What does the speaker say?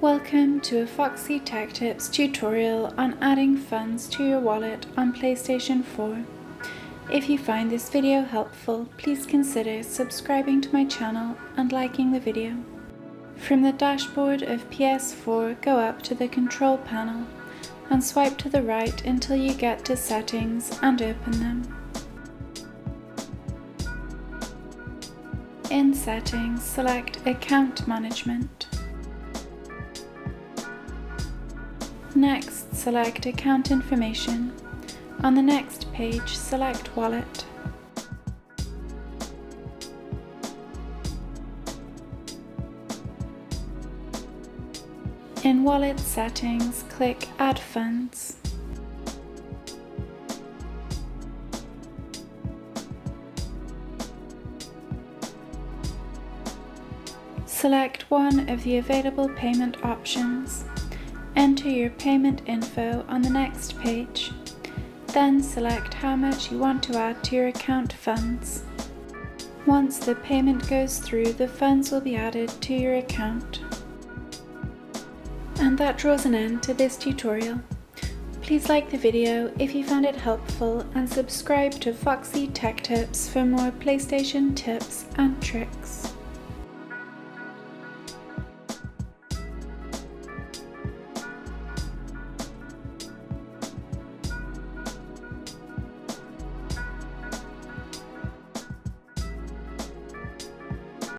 Welcome to a Foxy Tech Tips tutorial on adding funds to your wallet on PlayStation 4. If you find this video helpful, please consider subscribing to my channel and liking the video. From the dashboard of PS4, go up to the control panel and swipe to the right until you get to Settings and open them. In Settings, select Account Management. Next, select Account Information. On the next page, select Wallet. In Wallet Settings, click Add Funds. Select one of the available payment options. Enter your payment info on the next page. Then select how much you want to add to your account funds. Once the payment goes through, the funds will be added to your account. And that draws an end to this tutorial. Please like the video if you found it helpful and subscribe to Foxy Tech Tips for more PlayStation tips and tricks.